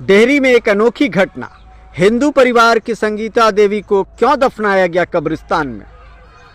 डेहरी में एक अनोखी घटना। हिंदू परिवार की संगीता देवी को क्यों दफनाया गया कब्रिस्तान में।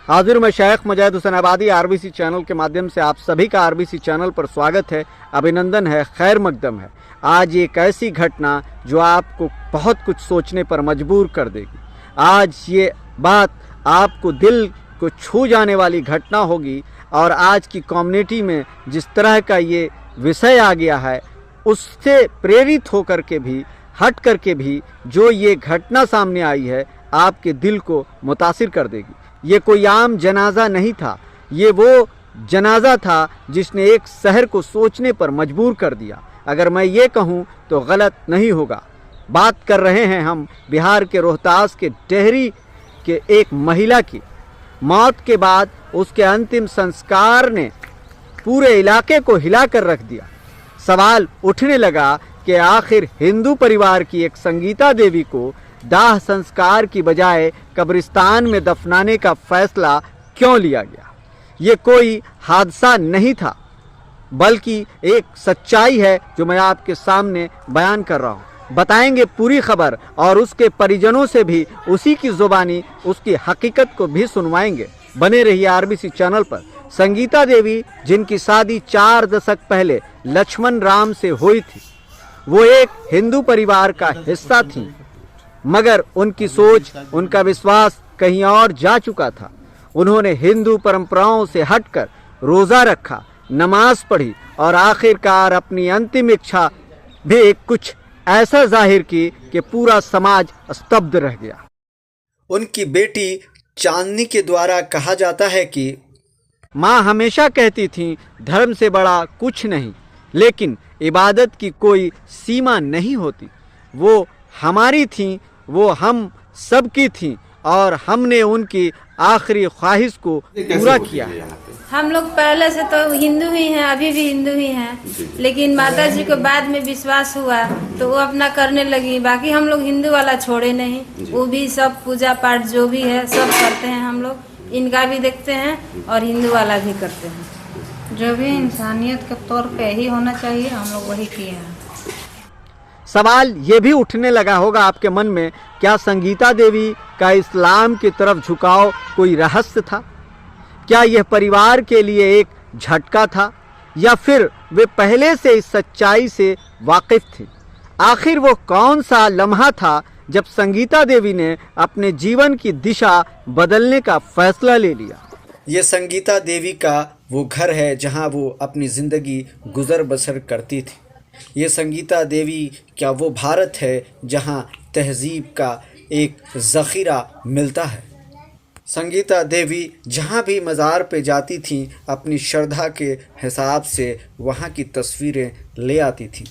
हाजिर मैं शेख मुजाहिद हुसैन आबादी आरबीसी चैनल के माध्यम से आप सभी का आरबीसी चैनल पर स्वागत है, अभिनंदन है, खैर मकदम है। आज एक ऐसी घटना जो आपको बहुत कुछ सोचने पर मजबूर कर देगी। आज ये बात आपको दिल को छू जाने वाली घटना होगी और आज की कम्युनिटी में जिस तरह का ये विषय आ गया है उससे प्रेरित होकर के भी, हट करके भी जो ये घटना सामने आई है आपके दिल को मुतासिर कर देगी। ये कोई आम जनाजा नहीं था, ये वो जनाजा था जिसने एक शहर को सोचने पर मजबूर कर दिया। अगर मैं ये कहूँ तो गलत नहीं होगा। बात कर रहे हैं हम बिहार के रोहतास के डेहरी के एक महिला की। मौत के बाद उसके अंतिम संस्कार ने पूरे इलाके को हिलाकर रख दिया। सवाल उठने लगा कि आखिर हिंदू परिवार की एक संगीता देवी को दाह संस्कार की बजाय कब्रिस्तान में दफनाने का फैसला क्यों लिया गया। ये कोई हादसा नहीं था बल्कि एक सच्चाई है जो मैं आपके सामने बयान कर रहा हूँ। बताएंगे पूरी खबर और उसके परिजनों से भी उसी की जुबानी उसकी हकीकत को भी सुनवाएंगे। बने रहिए आरबीसी चैनल पर। संगीता देवी जिनकी शादी 4 दशक पहले लक्ष्मण राम से हुई थी, वो एक हिंदू परिवार का हिस्सा थी, मगर उनकी सोच, उनका विश्वास कहीं और जा चुका था। उन्होंने हिंदू परंपराओं से हटकर रोज़ा रखा, नमाज पढ़ी और आखिरकार अपनी अंतिम इच्छा भी कुछ ऐसा जाहिर की कि पूरा समाज स्तब्ध रह गया। उनकी बेटी चांदनी के द्वारा कहा जाता है कि माँ हमेशा कहती थी धर्म से बड़ा कुछ नहीं, लेकिन इबादत की कोई सीमा नहीं होती। वो हमारी थी, वो हम सब की थी और हमने उनकी आखिरी ख्वाहिश को पूरा किया। हम लोग पहले से तो हिंदू ही हैं, अभी भी हिंदू ही हैं, लेकिन माता जी को बाद में विश्वास हुआ तो वो अपना करने लगी। बाकी हम लोग हिंदू वाला छोड़े नहीं, वो भी सब पूजा पाठ जो भी है सब करते हैं। हम लोग इनका भी देखते हैं और हिंदू वाला भी करते हैं। जो भी इंसानियत के तौर पे ही होना चाहिए हम लोग वही किए हैं। सवाल ये भी उठने लगा होगा आपके मन में, क्या संगीता देवी का इस्लाम की तरफ झुकाव कोई रहस्य था? क्या यह परिवार के लिए एक झटका था या फिर वे पहले से इस सच्चाई से वाकिफ थी? आखिर वो कौन सा लम्हा था जब संगीता देवी ने अपने जीवन की दिशा बदलने का फैसला ले लिया? ये संगीता देवी का वो घर है जहां वो अपनी ज़िंदगी गुजर बसर करती थी। ये संगीता देवी क्या वो भारत है जहां तहजीब का एक ज़ख़ीरा मिलता है? संगीता देवी जहां भी मज़ार पे जाती थीं अपनी श्रद्धा के हिसाब से वहां की तस्वीरें ले आती थीं।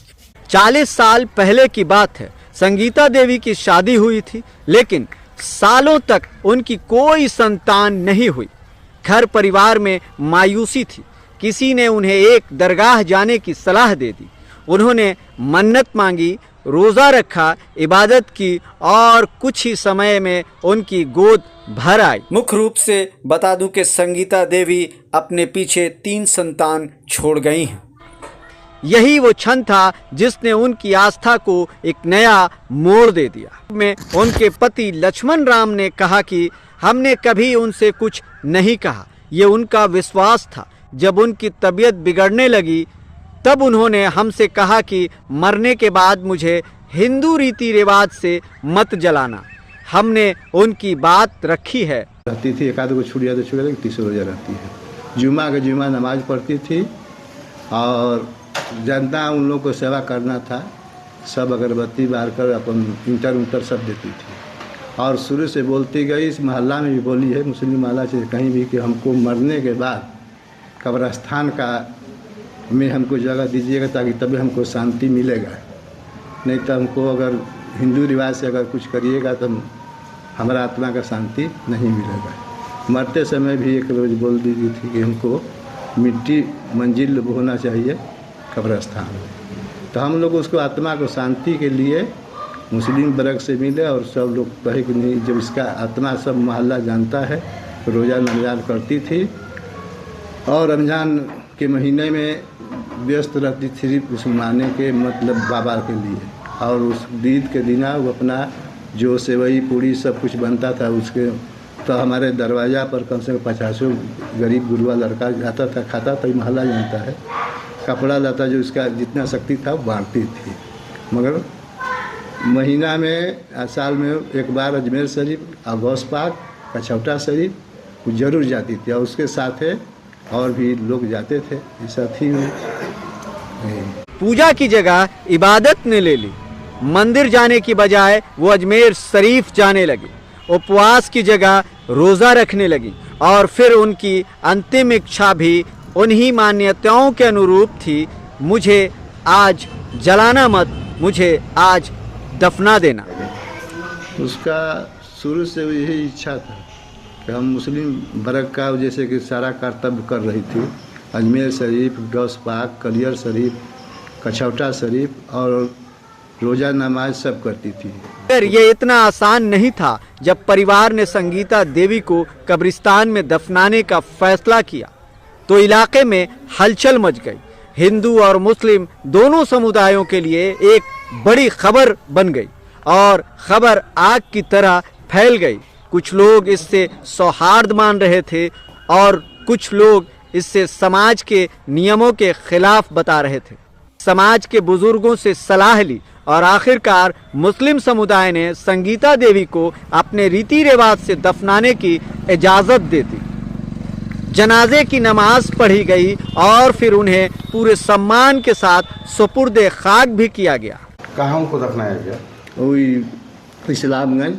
40 साल पहले की बात है। संगीता देवी की शादी हुई थी, लेकिन सालों तक उनकी कोई संतान नहीं हुई। घर परिवार में मायूसी थी। किसी ने उन्हें एक दरगाह जाने की सलाह दे दी। उन्होंने मन्नत मांगी, रोज़ा रखा, इबादत की और कुछ ही समय में उनकी गोद भर आई। मुख्य रूप से बता दूं कि संगीता देवी अपने पीछे 3 संतान छोड़ गई हैं। यही वो क्षण था जिसने उनकी आस्था को एक नया मोड़ दे दिया। में उनके पति लक्ष्मण राम ने कहा कि हमने कभी उनसे कुछ नहीं कहा, ये उनका विश्वास था। जब उनकी तबीयत बिगड़ने लगी तब उन्होंने हमसे कहा कि मरने के बाद मुझे हिंदू रीति रिवाज से मत जलाना। हमने उनकी बात रखी है। रहती थी, एक आध को छूट जाते छूट जाते, तीसरे रोजा रहती है। जुमा के जुमा नमाज पढ़ती थी और जनता उन लोग को सेवा करना था। सब अगरबत्ती बार कर अपन इंटर सब देती थी और शुरू से बोलती गई। इस मोहल्ला में भी बोली है, मुस्लिम मोहल्ला से कहीं भी, कि हमको मरने के बाद कब्रस्तान का में हमको जगह दीजिएगा ताकि तभी हमको शांति मिलेगा। नहीं तो हमको अगर हिंदू रिवाज से अगर कुछ करिएगा तो हमारा आत्मा का शांति नहीं मिलेगा। मरते समय भी एक रोज़ बोल दी गई थी कि हमको मिट्टी मंजिल होना चाहिए कब्रस्तान। तो हम लोग उसको आत्मा को शांति के लिए मुस्लिम वर्ग से मिले और सब लोग कहे कि नहीं, जब इसका आत्मा सब मोहल्ला जानता है। रोज़ा रमज़ान करती थी और रमज़ान के महीने में व्यस्त रहती थी उस माने के मतलब बाबा के लिए। और उस ईद के दिन वो अपना जो सेवई पूड़ी सब कुछ बनता था उसके, तो हमारे दरवाज़ा पर कम से कम 50 गरीब गुरबा लड़का जाता था, खाता था, मोहल्ला जानता है, कपड़ा लता जो इसका जितना शक्ति था वो बांटती थी। मगर महीना में साल में एक बार अजमेर शरीफ और गौस पाक कछौटा शरीफ वो जरूर जाती थी, और उसके साथ और भी लोग जाते थे इस साथी में। पूजा की जगह इबादत ने ले ली। मंदिर जाने की बजाय वो अजमेर शरीफ जाने लगी। उपवास की जगह रोज़ा रखने लगी और फिर उनकी अंतिम इच्छा भी उन्हीं मान्यताओं के अनुरूप थी, मुझे आज जलाना मत, मुझे आज दफना देना। उसका शुरू से यही इच्छा था कि हम मुस्लिम वर्ग का जैसे कि सारा कर्तव्य कर रही थी, अजमेर शरीफ, गौस पाक, कलियर शरीफ, कछौटा शरीफ और रोज़ा नमाज सब करती थी। फिर ये इतना आसान नहीं था। जब परिवार ने संगीता देवी को कब्रिस्तान में दफनाने का फैसला किया तो इलाके में हलचल मच गई। हिंदू और मुस्लिम दोनों समुदायों के लिए एक बड़ी खबर बन गई और खबर आग की तरह फैल गई। कुछ लोग इससे सौहार्द मान रहे थे और कुछ लोग इससे समाज के नियमों के खिलाफ बता रहे थे। समाज के बुजुर्गों से सलाह ली और आखिरकार मुस्लिम समुदाय ने संगीता देवी को अपने रीति रिवाज से दफनाने की इजाज़त दे दी। जनाजे की नमाज पढ़ी गई और फिर उन्हें पूरे सम्मान के साथ सुपुर्द खाक भी किया गया। कहाँ उनको दफनाया गया? वही इस्लामगंज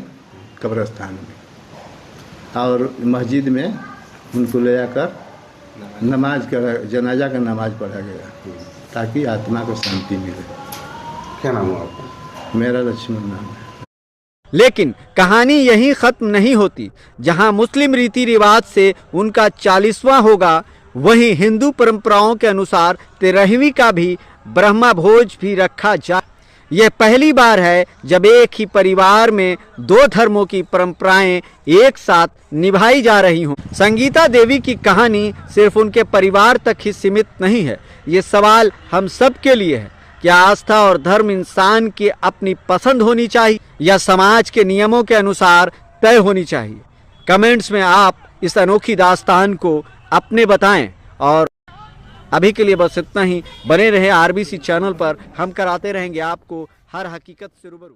कब्रस्तान में, और मस्जिद में उनको ले जाकर नमाज का, जनाजा का नमाज पढ़ा गया ताकि आत्मा को शांति मिले। क्या नाम हुआ आपका? मेरा लक्ष्मण नाम है। लेकिन कहानी यहीं खत्म नहीं होती। जहां मुस्लिम रीति रिवाज से उनका 40वां होगा, वहीं हिंदू परंपराओं के अनुसार 13वीं का भी ब्रह्मा भोज भी रखा जाए। यह पहली बार है जब एक ही परिवार में दो धर्मों की परंपराएं एक साथ निभाई जा रही हों। संगीता देवी की कहानी सिर्फ उनके परिवार तक ही सीमित नहीं है। ये सवाल हम सब के लिए है, क्या आस्था और धर्म इंसान की अपनी पसंद होनी चाहिए या समाज के नियमों के अनुसार तय होनी चाहिए? कमेंट्स में आप इस अनोखी दास्तान को अपने बताएं। और अभी के लिए बस इतना ही। बने रहे आरबीसी चैनल पर, हम कराते रहेंगे आपको हर हकीकत से रूबरू।